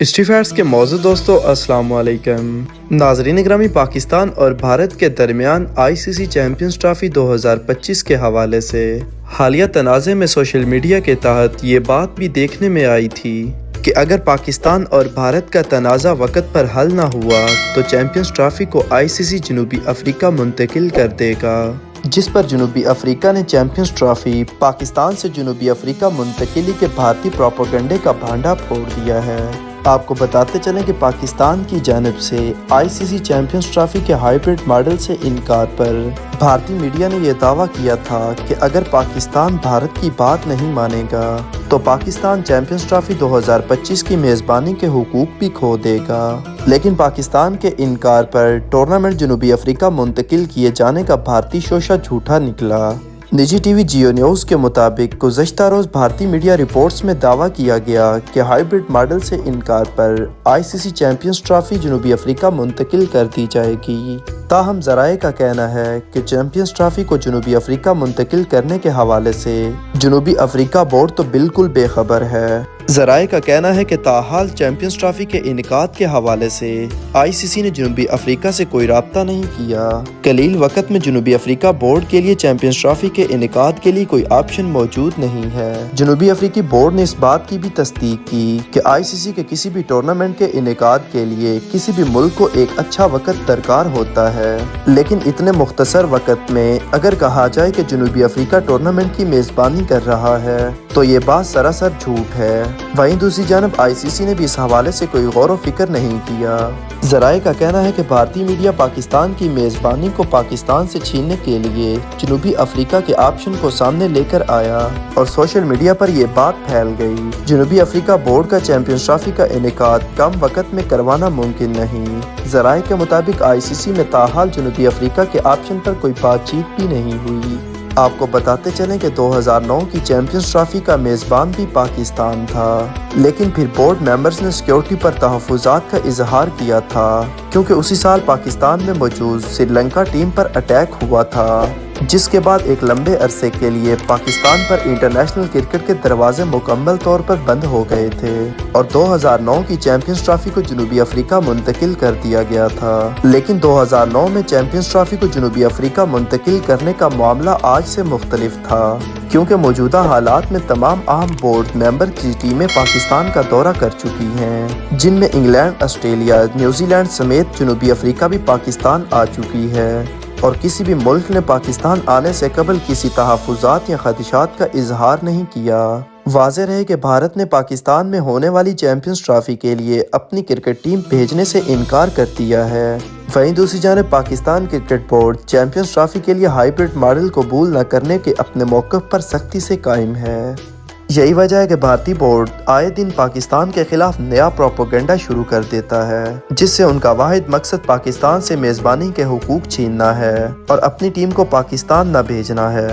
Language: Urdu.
اسٹریفیٹس کے موضوع دوستو السلام علیکم ناظرین گرامی، پاکستان اور بھارت کے درمیان آئی سی سی چیمپئنز ٹرافی 2025 کے حوالے سے حالیہ تنازع میں سوشل میڈیا کے تحت یہ بات بھی دیکھنے میں آئی تھی کہ اگر پاکستان اور بھارت کا تنازع وقت پر حل نہ ہوا تو چیمپئنز ٹرافی کو آئی سی سی جنوبی افریقہ منتقل کر دے گا، جس پر جنوبی افریقہ نے چیمپئنز ٹرافی پاکستان سے جنوبی افریقہ منتقلی کے بھارتی پروپیگنڈے کا بھانڈا پھوڑ دیا ہے۔ آپ کو بتاتے چلیں کہ پاکستان کی جانب سے آئی سی سی چیمپئنز ٹرافی کے ہائیبرڈ ماڈل سے انکار پر بھارتی میڈیا نے یہ دعویٰ کیا تھا کہ اگر پاکستان بھارت کی بات نہیں مانے گا تو پاکستان چیمپئنز ٹرافی 2025 کی میزبانی کے حقوق بھی کھو دے گا، لیکن پاکستان کے انکار پر ٹورنامنٹ جنوبی افریقہ منتقل کیے جانے کا بھارتی شوشہ جھوٹا نکلا۔ نجی ٹی وی جیو نیوز کے مطابق گزشتہ روز بھارتی میڈیا رپورٹس میں دعویٰ کیا گیا کہ ہائیبرڈ ماڈل سے انکار پر آئی سی سی چیمپئنز ٹرافی جنوبی افریقہ منتقل کر دی جائے گی، تاہم ذرائع کا کہنا ہے کہ چیمپئنز ٹرافی کو جنوبی افریقہ منتقل کرنے کے حوالے سے جنوبی افریقہ بورڈ تو بالکل بے خبر ہے۔ ذرائع کا کہنا ہے کہ تاحال چیمپئنز ٹرافی کے انعقاد کے حوالے سے آئی سی سی نے جنوبی افریقہ سے کوئی رابطہ نہیں کیا۔ قلیل وقت میں جنوبی افریقہ بورڈ کے لیے چیمپئنز ٹرافی کے انعقاد کے لیے کوئی آپشن موجود نہیں ہے۔ جنوبی افریقی بورڈ نے اس بات کی بھی تصدیق کی کہ آئی سی سی کے کسی بھی ٹورنامنٹ کے انعقاد کے لیے کسی بھی ملک کو ایک اچھا وقت درکار ہوتا ہے، لیکن اتنے مختصر وقت میں اگر کہا جائے کہ جنوبی افریقہ ٹورنامنٹ کی میزبانی کر رہا ہے تو یہ بات سراسر جھوٹ ہے۔ وہیں دوسری جانب آئی سی سی نے بھی اس حوالے سے کوئی غور و فکر نہیں کیا۔ ذرائع کا کہنا ہے کہ بھارتی میڈیا پاکستان کی میزبانی کو پاکستان سے چھیننے کے لیے جنوبی افریقہ کے آپشن کو سامنے لے کر آیا اور سوشل میڈیا پر یہ بات پھیل گئی۔ جنوبی افریقہ بورڈ کا چیمپئنز ٹرافی کا انعقاد کم وقت میں کروانا ممکن نہیں۔ ذرائع کے مطابق آئی سی سی میں تاحال جنوبی افریقہ کے آپشن پر کوئی بات چیت بھی نہیں ہوئی۔ آپ کو بتاتے چلیں کہ 2009 کی چیمپئنز ٹرافی کا میزبان بھی پاکستان تھا، لیکن پھر بورڈ ممبرز نے سیکیورٹی پر تحفظات کا اظہار کیا تھا کیونکہ اسی سال پاکستان میں موجود سری لنکا ٹیم پر اٹیک ہوا تھا، جس کے بعد ایک لمبے عرصے کے لیے پاکستان پر انٹرنیشنل کرکٹ کے دروازے مکمل طور پر بند ہو گئے تھے اور 2009 کی چیمپئنز ٹرافی کو جنوبی افریقہ منتقل کر دیا گیا تھا۔ لیکن 2009 میں چیمپئنز ٹرافی کو جنوبی افریقہ منتقل کرنے کا معاملہ آج سے مختلف تھا، کیونکہ موجودہ حالات میں تمام اہم بورڈ ممبر کی ٹیمیں پاکستان کا دورہ کر چکی ہیں، جن میں انگلینڈ، آسٹریلیا، نیوزی لینڈ سمیت جنوبی افریقہ بھی پاکستان آ چکی ہے، اور کسی بھی ملک نے پاکستان آنے سے قبل کسی تحفظات یا خدشات کا اظہار نہیں کیا۔ واضح رہے کہ بھارت نے پاکستان میں ہونے والی چیمپئنز ٹرافی کے لیے اپنی کرکٹ ٹیم بھیجنے سے انکار کر دیا ہے۔ وہیں دوسری جانب Pakistan cricket board champions trophy کے لیے ہائیبرڈ ماڈل قبول نہ کرنے کے اپنے موقف پر سختی سے قائم ہے۔ یہی وجہ ہے کہ بھارتی بورڈ آئے دن پاکستان کے خلاف نیا پروپیگنڈا شروع کر دیتا ہے، جس سے ان کا واحد مقصد پاکستان سے میزبانی کے حقوق چھیننا ہے اور اپنی ٹیم کو پاکستان نہ بھیجنا ہے۔